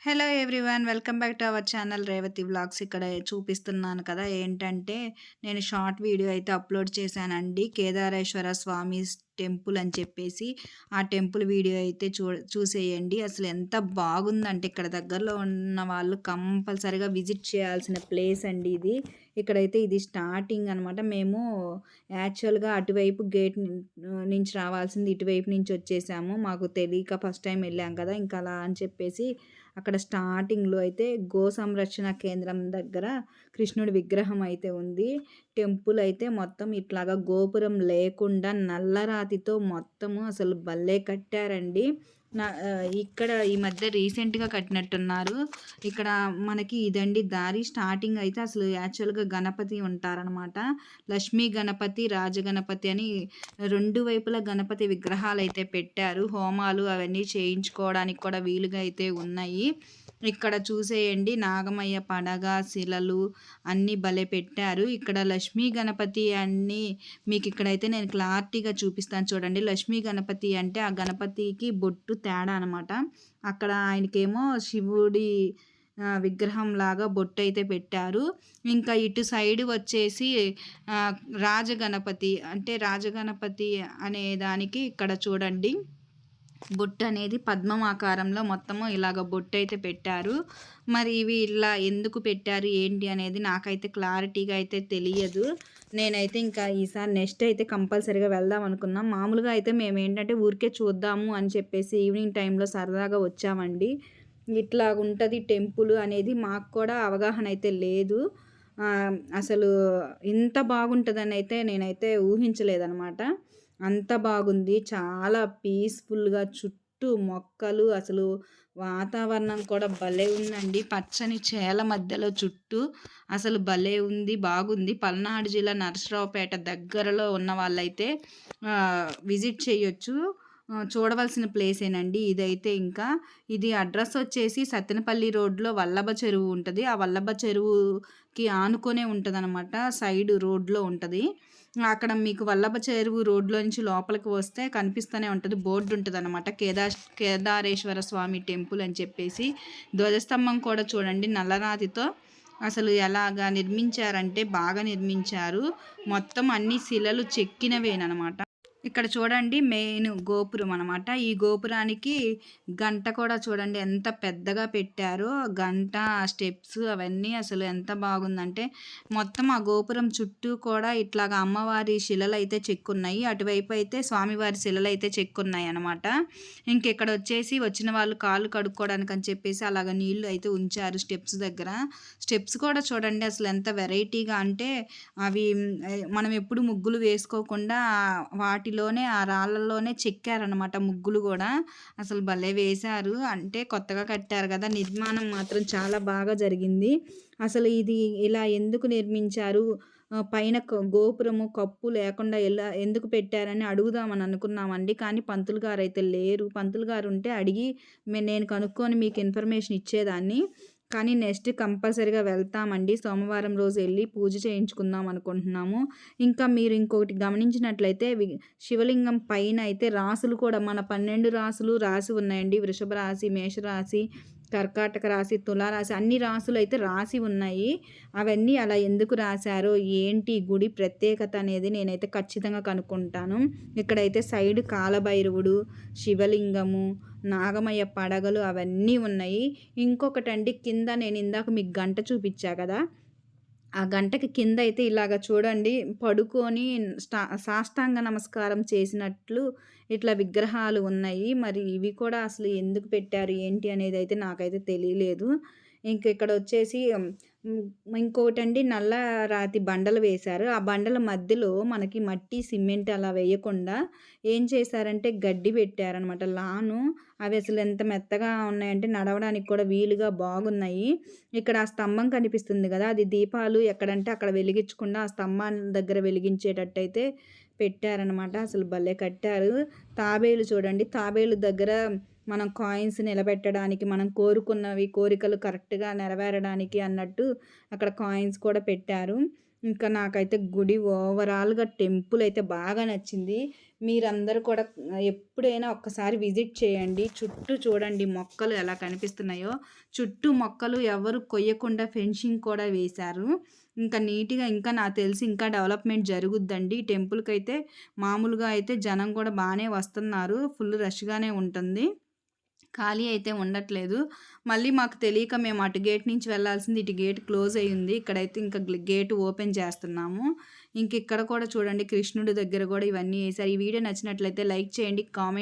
Hello everyone welcome back to our channel Revathi vlogs. ఇక్కడ చూపిస్తున్నాను కదా, ఏంటంటే నేను షార్ట్ వీడియో అయితే అప్లోడ్ చేశానండి. కేదారేశ్వర స్వామి టెంపుల్ అని చెప్పేసి ఆ టెంపుల్ వీడియో అయితే చూసేయండి. అసలు ఎంత బాగుందంటే ఇక్కడ దగ్గరలో ఉన్న వాళ్ళు కంపల్సరిగా విజిట్ చేయాల్సిన ప్లేస్ అండి ఇది. ఇక్కడైతే ఇది స్టార్టింగ్ అనమాట. మేము యాక్చువల్గా అటువైపు గేట్ నుంచి రావాల్సింది ఇటువైపు నుంచి వచ్చేసాము. మాకు తెలియక ఫస్ట్ టైం వెళ్ళాం కదా, ఇంకా అలా అని చెప్పేసి అక్కడ స్టార్టింగ్‌లో అయితే గో సంరక్షణ కేంద్రం దగ్గర కృష్ణుడి విగ్రహం అయితే ఉంది. టెంపుల్ అయితే మొత్తం ఇట్లాగా గోపురం లేకుండా నల్లరాతితో మొత్తము అసలు భలే కట్టారండి. ఇక్కడ ఈ మధ్య రీసెంట్‌గా కట్టినట్టున్నారు. ఇక్కడ మనకి ఇదండి దారి. స్టార్టింగ్ అయితే అసలు యాక్చువల్‌గా గణపతి ఉంటారనమాట. లక్ష్మీ గణపతి, రాజగణపతి అని 2 వైపులా గణపతి విగ్రహాలైతే పెట్టారు. హోమాలు అవన్నీ చేయించుకోవడానికి కూడా వీలుగా అయితే ఉన్నాయి. ఇక్కడ చూసేయండి, నాగమయ్య పడగ, శిలలు అన్నీ భలే పెట్టారు. ఇక్కడ లక్ష్మీ గణపతి అన్నీ మీకు ఇక్కడైతే నేను క్లారిటీగా చూపిస్తాను చూడండి. లక్ష్మీ గణపతి అంటే ఆ గణపతికి బొట్టు తేడా అనమాట. అక్కడ ఆయనకేమో శివుడి విగ్రహం లాగా బొట్టు అయితే పెట్టారు. ఇంకా ఇటు సైడ్ వచ్చేసి రాజగణపతి అంటే రాజగణపతి అనే దానికి ఇక్కడ చూడండి బొట్టు అనేది పద్మం ఆకారంలో మొత్తము ఇలాగ బొట్టు అయితే పెట్టారు. మరి ఇవి ఇలా ఎందుకు పెట్టారు ఏంటి అనేది నాకైతే క్లారిటీగా అయితే తెలియదు. నేనైతే ఇంకా ఈసారి నెక్స్ట్ అయితే కంపల్సరీగా వెళ్దాం అనుకున్నాం. మామూలుగా అయితే మేము ఏంటంటే ఊరికే చూద్దాము అని చెప్పేసి ఈవినింగ్ టైంలో సరదాగా వచ్చామండి. ఇట్లా ఉంటుంది టెంపుల్ అనేది మాకు కూడా అవగాహన అయితే లేదు. అసలు ఇంత బాగుంటుందని అయితే నేనైతే ఊహించలేదనమాట. అంత బాగుంది. చాలా పీస్‌ఫుల్‌గా చుట్టూ మొక్కలు, అసలు వాతావరణం కూడా భలే ఉందండి. పచ్చని చేల మధ్యలో చుట్టూ అసలు భలే ఉంది, బాగుంది. పల్నాడు జిల్లా నరసరావుపేట దగ్గరలో ఉన్న వాళ్ళైతే విజిట్ చేయొచ్చు. చూడవలసిన ప్లేసేనండి ఇదైతే. ఇంకా ఇది అడ్రస్ వచ్చేసి సత్తెనపల్లి రోడ్లో వల్లభ చెరువు ఉంటుంది. ఆ వల్లభ చెరువుకి ఆనుకొనే ఉంటుందన్నమాట. సైడ్ రోడ్లో ఉంటుంది. అక్కడ మీకు వల్లభ చెరువు రోడ్లో నుంచి లోపలికి వస్తే కనిపిస్తూనే ఉంటుంది, బోర్డు ఉంటుంది అనమాట. కేదారేశ్వర స్వామి టెంపుల్ అని చెప్పేసి. ధ్వజస్తంభం కూడా చూడండి నల్లరాతితో అసలు ఎలాగా నిర్మించారంటే బాగా నిర్మించారు. మొత్తం అన్ని శిలలు చెక్కినవేనమాట. ఇక్కడ చూడండి మెయిన్ గోపురం అనమాట. ఈ గోపురానికి గంట కూడా చూడండి ఎంత పెద్దగా పెట్టారో. గంట, స్టెప్స్ అవన్నీ అసలు ఎంత బాగుందంటే మొత్తం ఆ గోపురం చుట్టూ కూడా ఇట్లాగా అమ్మవారి శిలలు అయితే చెక్కున్నాయి. అటువైపు అయితే స్వామివారి శిలలు అయితే చెక్కున్నాయి అనమాట. ఇంకెక్కడ వచ్చేసి వచ్చిన వాళ్ళు కాళ్ళు కడుక్కోవడానికి అని చెప్పేసి అలాగ నీళ్లు అయితే ఉంచారు స్టెప్స్ దగ్గర. స్టెప్స్ కూడా చూడండి అసలు ఎంత వెరైటీగా అంటే అవి మనం ఎప్పుడు ముగ్గులు వేసుకోకుండా వాటిలోనే ఆ రాళ్ళలోనే చెక్కారనమాట ముగ్గులు కూడా. అసలు భలే వేశారు. అంటే కొత్తగా కట్టారు కదా, నిర్మాణం మాత్రం చాలా బాగా జరిగింది. అసలు ఇది ఇలా ఎందుకు నిర్మించారు, పైన గోపురము కప్పు లేకుండా ఎలా ఎందుకు పెట్టారని అడుగుదామని అనుకున్నామండి. కానీ పంతులు గారు అయితే లేరు. పంతులు గారు ఉంటే అడిగి నేను కనుక్కొని మీకు ఇన్ఫర్మేషన్ ఇచ్చేదాన్ని. కానీ నెక్స్ట్ కంపల్సరీగా వెళ్తామండి. సోమవారం రోజు వెళ్ళి పూజ చేయించుకుందాం అనుకుంటున్నాము. ఇంకా మీరు ఇంకొకటి గమనించినట్లయితే శివలింగం పైన అయితే రాసులు కూడా మన 12 రాసులు రాసి ఉన్నాయండి. వృషభ రాశి, మేషరాశి, కర్కాటక రాశి, తులారాశి అన్ని రాసులు అయితే రాసి ఉన్నాయి. అవన్నీ అలా ఎందుకు రాశారో ఏంటి గుడి ప్రత్యేకత అనేది నేనైతే ఖచ్చితంగా కనుక్కుంటాను. ఇక్కడైతే సైడ్ కాలభైరవుడు, శివలింగము, నాగమయ్య పడగలు అవన్నీ ఉన్నాయి. ఇంకొకటండి కింద నేను ఇందాక మీకు గంట చూపించా కదా, ఆ గంటకి కింద అయితే ఇలాగ చూడండి పడుకొని సాష్టాంగ నమస్కారం చేసినట్లు ఇట్లా విగ్రహాలు ఉన్నాయి. మరి ఇవి కూడా అసలు ఎందుకు పెట్టారు ఏంటి అనేది అయితే నాకైతే తెలియలేదు. ఇక్కడ వచ్చేసి ఇంకోటండి నల్ల రాతి బండలు వేశారు. ఆ బండల మధ్యలో మనకి మట్టి, సిమెంట్ అలా వేయకుండా ఏం చేశారంటే గడ్డి పెట్టారనమాట, లాను. అవి అసలు ఎంత మెత్తగా ఉన్నాయంటే నడవడానికి కూడా వీలుగా బాగున్నాయి. ఇక్కడ ఆ స్తంభం కనిపిస్తుంది కదా, అది దీపాలు ఎక్కడంటే అక్కడ వెలిగించకుండా ఆ స్తంభం దగ్గర వెలిగించేటట్టయితే పెట్టారనమాట. అసలు భలే కట్టారు. తాబేలు చూడండి, తాబేలు దగ్గర మనం కాయిన్స్ నిలబెట్టడానికి, మనం కోరుకున్నవి కోరికలు కరెక్ట్గా నెరవేరడానికి అన్నట్టు అక్కడ కాయిన్స్ కూడా పెట్టారు. ఇంకా నాకైతే గుడి ఓవరాల్‌గా టెంపుల్ అయితే బాగా నచ్చింది. మీరందరూ కూడా ఎప్పుడైనా ఒక్కసారి విజిట్ చేయండి. చుట్టూ చూడండి మొక్కలు ఎలా కనిపిస్తున్నాయో. చుట్టూ మొక్కలు ఎవరు కొయ్యకుండా ఫెన్సింగ్ కూడా వేశారు. ఇంకా నీట్‌గా ఇంకా నాకు తెలిసి ఇంకా డెవలప్‌మెంట్ జరుగుద్దండి. ఈ టెంపుల్‌కైతే మామూలుగా అయితే జనం కూడా బానే వస్తున్నారు. ఫుల్ రష్‌గానే ఉంటుంది. ఖాళీ అయితే ఉండట్లేదు. మళ్ళీ మాకు తెలియక మేము అటు గేట్ నుంచి వెళ్ళాల్సింది ఇటు గేట్ క్లోజ్ అయ్యింది. ఇక్కడైతే ఇంకా గేట్ ఓపెన్ చేస్తున్నాము. ఇంక ఇక్కడ కూడా చూడండి కృష్ణుడి దగ్గర కూడా ఇవన్నీ ఏశారు. ఈ వీడియో నచ్చినట్లయితే లైక్ చేయండి. కామెంట్